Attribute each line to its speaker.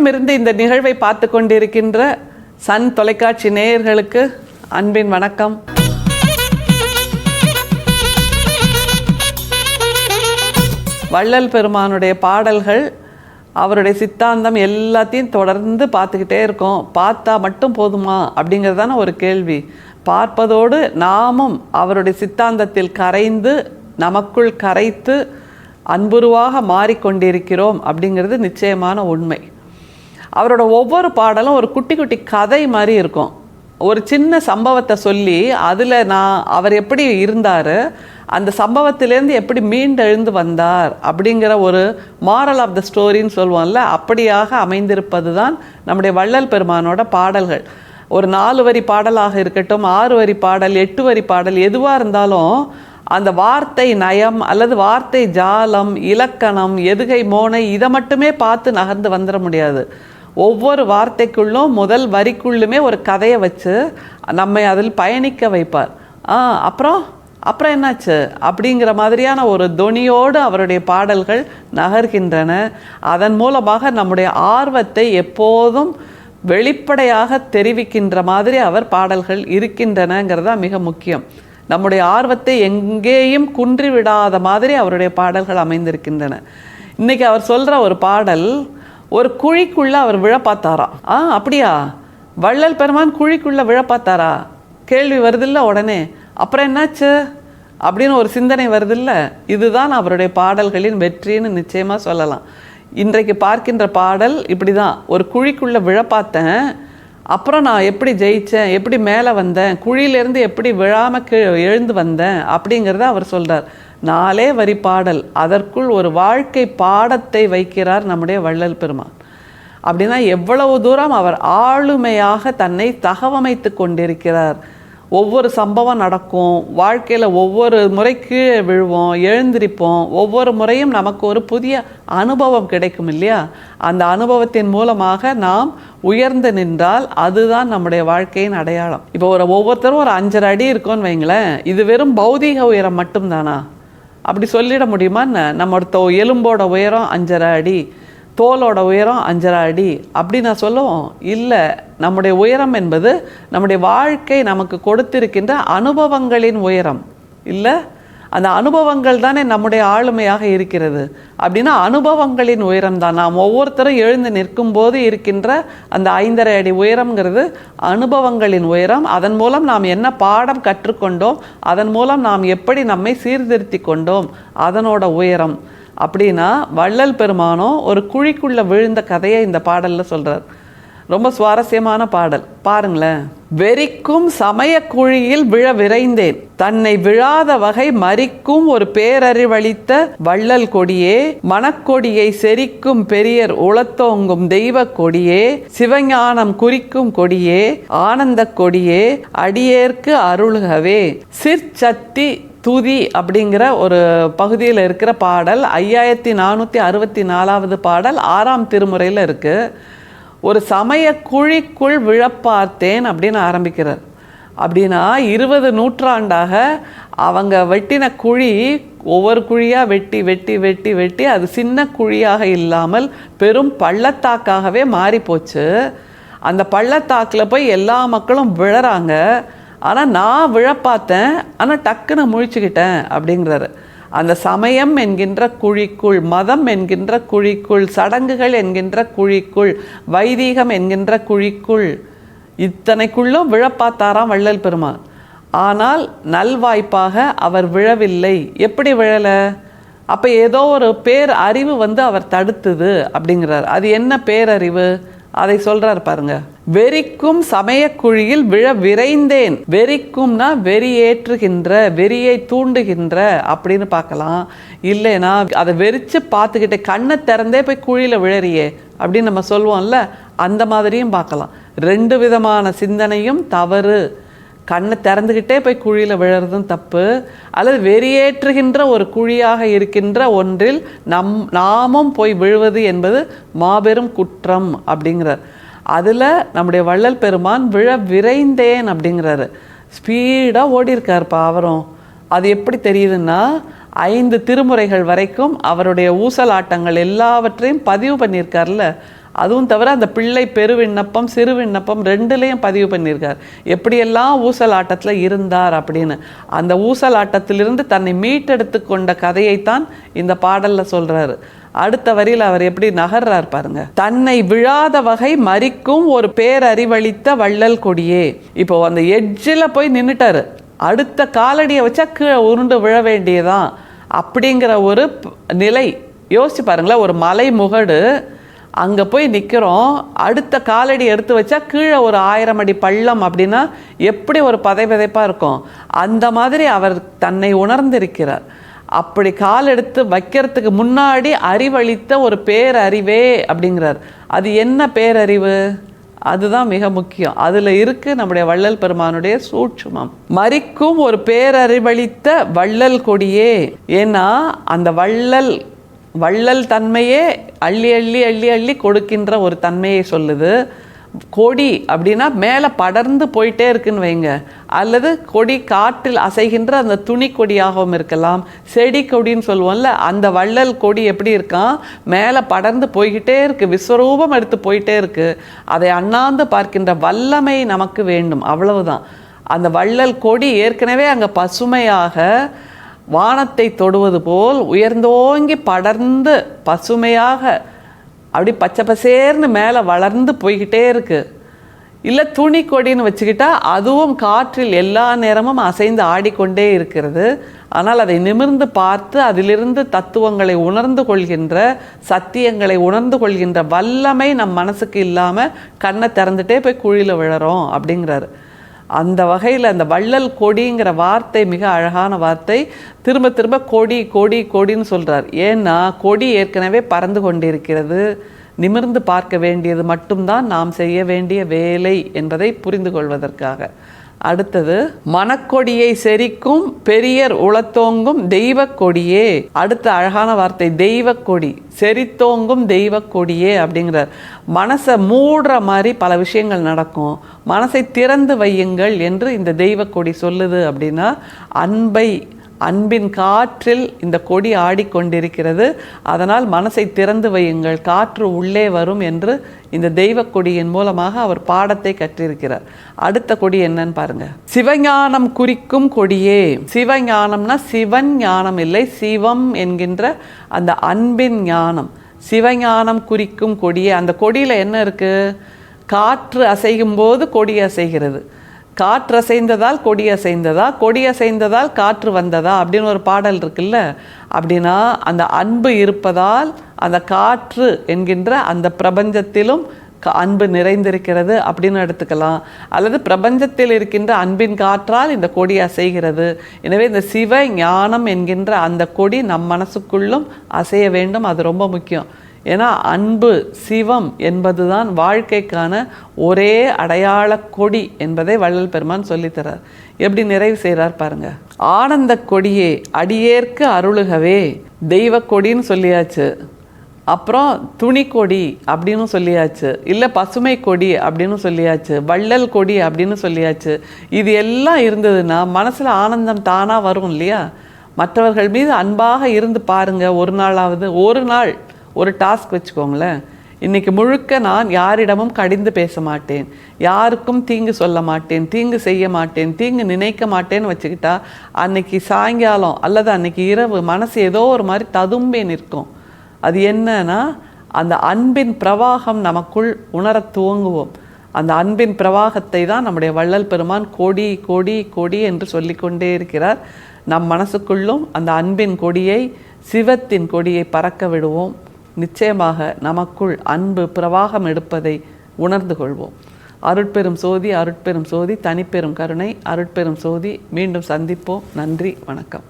Speaker 1: உலகெங்கும் இருந்து இந்த நிகழ்வை பார்த்து கொண்டிருக்கின்ற சன் தொலைக்காட்சி நேயர்களுக்கு அன்பின் வணக்கம். வள்ளல் பெருமானுடைய பாடல்கள், அவருடைய சித்தாந்தம் எல்லாத்தையும் தொடர்ந்து பார்த்துக்கிட்டே இருக்கோம். பார்த்தா மட்டும் போதுமா அப்படிங்கிறதான ஒரு கேள்வி. பார்ப்பதோடு நாமும் அவருடைய சித்தாந்தத்தில் கரைந்து நமக்குள் கரைத்து அன்புருவாக மாறிக்கொண்டிருக்கிறோம் அப்படிங்கிறது நிச்சயமான உண்மை. அவரோட ஒவ்வொரு பாடலும் ஒரு குட்டி குட்டி கதை மாதிரி இருக்கும். ஒரு சின்ன சம்பவத்தை சொல்லி அதில் அவர் எப்படி இருந்தார், அந்த சம்பவத்திலேருந்து எப்படி மீண்டெழுந்து வந்தார் அப்படிங்கிற ஒரு மாரல் ஆஃப் த ஸ்டோரின்னு சொல்லுவோம்ல, அப்படியாக அமைந்திருப்பது தான் நம்முடைய வள்ளல் பெருமானோட பாடல்கள். ஒரு 4 வரி பாடலாக இருக்கட்டும், 6 வரி பாடல், 8 வரி பாடல், எதுவாக இருந்தாலும் அந்த வார்த்தை நயம் அல்லது வார்த்தை ஜாலம், இலக்கணம், எதுகை மோனை இதை மட்டுமே பார்த்து நகர்ந்து வந்துட முடியாது. ஒவ்வொரு வார்த்தைக்குள்ளும் முதல் வரிக்குள்ளுமே ஒரு கதையை வச்சு நம்மை அதில் பயணிக்க வைப்பார். அப்புறம் என்னாச்சு அப்படிங்கிற மாதிரியான ஒரு தொனியோடு அவருடைய பாடல்கள் நகர்கின்றன. அதன் மூலமாக நம்முடைய ஆர்வத்தை எப்போதும் வெளிப்படையாக தெரிவிக்கின்ற மாதிரி அவர் பாடல்கள் இருக்கின்றனங்கிறதா மிக முக்கியம். நம்முடைய ஆர்வத்தை எங்கேயும் குன்றிவிடாத மாதிரி அவருடைய பாடல்கள் அமைந்திருக்கின்றன. இன்றைக்கி அவர் சொல்கிற ஒரு பாடல், ஒரு குழிக்குள்ளே அவர் விழ பார்த்தாரா. அப்படியா, வள்ளல் பெருமான் குழிக்குள்ளே விழ பார்த்தாரா கேள்வி வருதில்ல உடனே. அப்புறம் என்னாச்சு அப்படின்னு ஒரு சிந்தனை வருதில்ல. இதுதான் அவருடைய பாடல்களின் வெற்றின்னு நிச்சயமாக சொல்லலாம். இன்றைக்கு பார்க்கின்ற பாடல் இப்படி தான். ஒரு குழிக்குள்ளே விழ பார்த்தேன், அப்புறம் நான் எப்படி ஜெயித்தேன், எப்படி மேலே வந்தேன், குழியிலேருந்து எப்படி விழாமல் எழுந்து வந்தேன் அப்படிங்கிறத அவர் சொல்கிறார். 4 வரி பாடல், அதற்குள் ஒரு வாழ்க்கை பாடத்தை வைக்கிறார் நம்முடைய வள்ளல் பெருமான். அப்படின்னா எவ்வளவு தூரம் அவர் ஆளுமையாக தன்னை தகவமைத்து கொண்டிருக்கிறார். ஒவ்வொரு சம்பவம் நடக்கும் வாழ்க்கையில், ஒவ்வொரு முறை கீழே விழுவோம், எழுந்திருப்போம், ஒவ்வொரு முறையும் நமக்கு ஒரு புதிய அனுபவம் கிடைக்கும் இல்லையா. அந்த அனுபவத்தின் மூலமாக நாம் உயர்ந்து நின்றால் அதுதான் நம்முடைய வாழ்க்கையின் அடையாளம். இப்போ ஒவ்வொருத்தரும் ஒரு 5.5 அடி இருக்கும்னு வைங்களேன். இது வெறும் பௌதீக உயரம் மட்டும்தானா? அப்படி சொல்லிட முடியுமா? நம்மளோட எலும்போட உயரம் 5.5 அடி, தோலோட உயரம் 5.5 அடி அப்படி நான் சொல்லுவோம் இல்லை. நம்முடைய உயரம் என்பது நம்முடைய வாழ்க்கை நமக்கு கொடுத்திருக்கின்ற அனுபவங்களின் உயரம் இல்லை. அந்த அனுபவங்கள் தானே நம்முடைய ஆளுமையாக இருக்கிறது. அப்படின்னா அனுபவங்களின் உயரம் தான். நாம் ஒவ்வொருத்தரும் எழுந்து நிற்கும் போது இருக்கின்ற அந்த 5.5 அடி உயரம்ங்கிறது அனுபவங்களின் உயரம். அதன் மூலம் நாம் என்ன பாடம் கற்றுக்கொண்டோம், அதன் மூலம் நாம் எப்படி நம்மை சீர்திருத்தி கொண்டோம், அதனோட உயரம். அப்படின்னா வள்ளல் பெருமானோ ஒரு குழிக்குள்ளே விழுந்த கதையை இந்த பாடலில் சொல்கிறார். ரொம்ப சுவாரஸ்யமான பாடல் பாருங்களேன். வெறிக்கும் சமய குழியில் விழ விரைந்தேன், தன்னை விழாத வகை மறிக்கும் ஒரு பேரறிவளித்த வள்ளல் கொடியே, மனக்கொடியை செரிக்கும் பெரியர் உளத்தோங்கும் தெய்வ கொடியே, சிவஞானம் குறிக்கும் கொடியே, ஆனந்த கொடியே, அடியேற்கு அருள்கவே. சிற்சத்தி துதி அப்படிங்கிற ஒரு பகுதியில் இருக்கிற பாடல் 5464வது பாடல் 6ஆம் திருமுறையில் இருக்குது. ஒரு சமய குழிக்குள் விழப்பார்த்தேன் அப்படின்னு ஆரம்பிக்கிறார். அப்படின்னா 20 நூற்றாண்டாக அவங்க வெட்டின குழி ஒவ்வொரு குழியாக வெட்டி வெட்டி வெட்டி வெட்டி அது சின்ன குழியாக இல்லாமல் பெரும் பள்ளத்தாக்காகவே மாறி போச்சு. அந்த பள்ளத்தாக்கில் போய் எல்லா மக்களும் விழறாங்க. ஆனால் நான் விழ பார்த்தேன், ஆனால் டக்குன்னு முழிச்சுக்கிட்டேன் அப்படிங்கிறாரு. அந்த சமயம் என்கின்ற குழிக்குள், மதம் என்கின்ற குழிக்குள், சடங்குகள் என்கின்ற குழிக்குள், வைதீகம் என்கின்ற குழிக்குள், இத்தனைக்குள்ளும் விழ பார்த்தாராம் வள்ளல் பெருமான். ஆனால் நல்வாய்ப்பாக அவர் விழவில்லை. எப்படி விழலை? அப்போ ஏதோ ஒரு பேரறிவு அவர் தடுத்துது அப்படிங்கிறார். அது என்ன பேரறிவு அதை சொல்றார் பாருங்க. வெறிக்கும் சமய குழியில் விழ விரைந்தேன். வெறிக்கும்னா வெறியேற்றுகின்ற, வெறியை தூண்டுகின்ற அப்படின்னு பார்க்கலாம். இல்லைன்னா அதை வெறிச்சு பார்த்துக்கிட்டே கண்ணை திறந்தே போய் குழியில் விழறியே அப்படின்னு நம்ம சொல்லுவோம்ல, அந்த மாதிரியும் பார்க்கலாம். 2 விதமான சிந்தனையும் தவறு. கண்ணை திறந்துக்கிட்டே போய் குழியில் விழறதும் தப்பு, அல்லது வெறியேற்றுகின்ற ஒரு குழியாக இருக்கின்ற ஒன்றில் நாமும் போய் விழுவது என்பது மாபெரும் குற்றம் அப்படிங்கிறார். அதில் நம்முடைய வள்ளல் பெருமான் விழ விரைந்தேன் அப்படிங்கிறாரு. ஸ்பீடாக ஓடிருக்காருப்பா அவரும். அது எப்படி தெரியுதுன்னா, 5 திருமுறைகள் வரைக்கும் அவருடைய ஊசலாட்டங்கள் எல்லாவற்றையும் பதிவு பண்ணியிருக்கார்ல, அதுவும் தவிர அந்த பிள்ளை பெரு விண்ணப்பம் சிறு விண்ணப்பம் ரெண்டுலேயும் பதிவு பண்ணியிருக்கார், எப்படியெல்லாம் ஊசலாட்டத்தில் இருந்தார் அப்படின்னு. அந்த ஊசலாட்டத்திலிருந்து தன்னை மீட்டெடுத்து கொண்ட கதையைத்தான் இந்த பாடலில் சொல்கிறாரு. அடுத்த வரியில் அவர் எப்படி நகர்றார் பாருங்க. தன்னை விழாத வகை மறிக்கும் ஒரு பேரறிவளித்த வள்ளல் கொடியே. இப்போ அந்த எட்ஜில் போய் நின்றுட்டாரு, அடுத்த காலடியை வச்சா கீழே உருண்டு விழ வேண்டியதான் அப்படிங்கிற ஒரு நிலை. யோசிச்சு பாருங்களேன், ஒரு மலை முகடு, அங்கே போய் நிற்கிறோம், அடுத்த காலடி எடுத்து வச்சா கீழே ஒரு 1000 அடி பள்ளம் அப்படின்னா எப்படி ஒரு பதைப்பதைப்பாக இருக்கும். அந்த மாதிரி அவர் தன்னை உணர்ந்திருக்கிறார். அப்படி கால் எடுத்து வைக்கிறதுக்கு முன்னாடி அறிவளித்த ஒரு பேரறிவே அப்படிங்கிறார். அது என்ன பேரறிவு? அதுதான் மிக முக்கியம். அதில் இருக்கு நம்முடைய வள்ளல் பெருமானுடைய சூட்சுமம். மறிக்கும் ஒரு பேரறிவளித்த வள்ளல் கொடியே. ஏன்னா அந்த வள்ளல் தன்மையே அள்ளி அள்ளி அள்ளி அள்ளி கொடுக்கின்ற ஒரு தன்மையை சொல்லுது. கொடி அப்படின்னா மேலே படர்ந்து போயிட்டே இருக்குன்னு வைங்க, அல்லது கொடி காற்றில் அசைகின்ற அந்த துணி கொடியாகவும் இருக்கலாம், செடி கொடின்னு சொல்லுவோம்ல, அந்த வள்ளல் கொடி எப்படி இருக்கான், மேலே படர்ந்து போய்கிட்டே இருக்கு, விஸ்வரூபம் எடுத்து போயிட்டே இருக்கு. அதை அண்ணாந்து பார்க்கின்ற வல்லமை நமக்கு வேண்டும், அவ்வளவுதான். அந்த வள்ளல் கொடி ஏற்கனவே அங்கே பசுமையாக வானத்தை தொடுவது போல் உயர்ந்தோங்கி படர்ந்து பசுமையாக அப்படி பச்சை பசேர்னு மேலே வளர்ந்து போய்கிட்டே இருக்கு. இல்லை துணி கொடின்னு வச்சுக்கிட்டா அதுவும் காற்றில் எல்லா நேரமும் அசைந்து ஆடிக்கொண்டே இருக்கிறது. ஆனால் அதை நிமிர்ந்து பார்த்து அதிலிருந்து தத்துவங்களை உணர்ந்து கொள்கின்ற, சத்தியங்களை உணர்ந்து கொள்கின்ற வல்லமை நம் மனசுக்கு இல்லாமல் கண்ணை திறந்துட்டே போய் குழியில் விழறோம் அப்படிங்கிறாரு. அந்த வகையில் அந்த வள்ளல் கொடிங்கிற வார்த்தை மிக அழகான வார்த்தை. திரும்ப திரும்ப கொடி கொடி கொடின்னு சொல்கிறார். ஏன்னா கொடி ஏற்கனவே பறந்து கொண்டிருக்கிறது. நிமிர்ந்து பார்க்க வேண்டியது மட்டும்தான் நாம் செய்ய வேண்டிய வேலை என்பதை புரிந்து கொள்வதற்காக. அடுத்தது, மனக்கொடியை செரிக்கும் பெரியர் உளத்தோங்கும் தெய்வ கொடியே. அடுத்த அழகான வார்த்தை தெய்வ கொடி, செரித்தோங்கும் தெய்வ கொடியே அப்படிங்கிறார். மனசை மூடுற மாதிரி பல விஷயங்கள் நடக்கும், மனசை திறந்து வையுங்கள் என்று இந்த தெய்வ கொடி சொல்லுது. அப்படின்னா அன்பின் காற்றில் இந்த கொடி ஆடிக்கொண்டிருக்கிறது. அதனால் மனசை திறந்து வையுங்கள், காற்று உள்ளே வரும் என்று இந்த தெய்வ கொடியின் மூலமாக அவர் பாடத்தை கற்றிருக்கிறார். அடுத்த கொடி என்னன்னு பாருங்க. சிவஞானம் குறிக்கும் கொடியே. சிவஞானம்னா சிவன் ஞானம் இல்லை, சிவம் என்கின்ற அந்த அன்பின் ஞானம். சிவஞானம் குறிக்கும் கொடியே. அந்த கொடியில் என்ன இருக்கு? காற்று அசையும் போது கொடி அசைகிறது, காற்று அசைந்ததால் கொடி அசைந்ததா, கொடி அசைந்ததால் காற்று வந்ததா அப்படின்னு ஒரு பாடல் இருக்குல்ல. அப்படின்னா அந்த அன்பு இருப்பதால் அந்த காற்று என்கின்ற அந்த பிரபஞ்சத்திலும் அன்பு நிறைந்திருக்கிறது அப்படின்னு எடுத்துக்கலாம். அல்லது பிரபஞ்சத்தில் இருக்கின்ற அன்பின் காற்றால் இந்த கொடி அசைகிறது. எனவே இந்த சிவ ஞானம் என்கின்ற அந்த கொடி நம் மனசுக்குள்ளும் அசைய வேண்டும். அது ரொம்ப முக்கியம். ஏன்னா அன்பு சிவம் என்பதுதான் வாழ்க்கைக்கான ஒரே அடையாள கொடி என்பதை வள்ளல் பெருமான் சொல்லித்தரார். எப்படி நிறைவு செய்கிறார் பாருங்க. ஆனந்த கொடியே அடியேற்கு அருளுகவே. தெய்வ கொடின்னு சொல்லியாச்சு, அப்புறம் துணி கொடி அப்படின்னு சொல்லியாச்சு, இல்லை பசுமை கொடி அப்படின்னு சொல்லியாச்சு, வள்ளல் கொடி அப்படின்னு சொல்லியாச்சு. இது எல்லாம் இருந்ததுன்னா மனசில் ஆனந்தம் தானாக வரும் இல்லையா? மற்றவர்கள் மீது அன்பாக இருந்து பாருங்கள். ஒரு நாள் ஒரு டாஸ்க் வச்சுக்கோங்களேன். இன்றைக்கி முழுக்க நான் யாரிடமும் கடிந்து பேச மாட்டேன், யாருக்கும் தீங்கு சொல்ல மாட்டேன், தீங்கு செய்ய மாட்டேன், தீங்கு நினைக்க மாட்டேன்னு வச்சுக்கிட்டா அன்னைக்கு சாயங்காலம் அல்லது அன்னைக்கு இரவு மனசு ஏதோ ஒரு மாதிரி ததும்பி நிற்கும். அது என்னன்னா அந்த அன்பின் பிரவாகம் நமக்குள் உணர துவங்குவோம். அந்த அன்பின் பிரவாகத்தை தான் நம்முடைய வள்ளல் பெருமான் கொடி கொடி கொடி என்று சொல்லிக்கொண்டே இருக்கிறார். நம் மனசுக்குள்ளும் அந்த அன்பின் கொடியை, சிவத்தின் கொடியை பறக்க விடுவோம். நிச்சயமாக நமக்குள் அன்பு பிரவாகம் எடுப்பதை உணர்ந்து கொள்வோம். அருட்பெரும் சோதி, அருட்பெரும் சோதி, தனிப்பெரும் கருணை, அருட்பெரும் சோதி. மீண்டும் சந்திப்போம். நன்றி, வணக்கம்.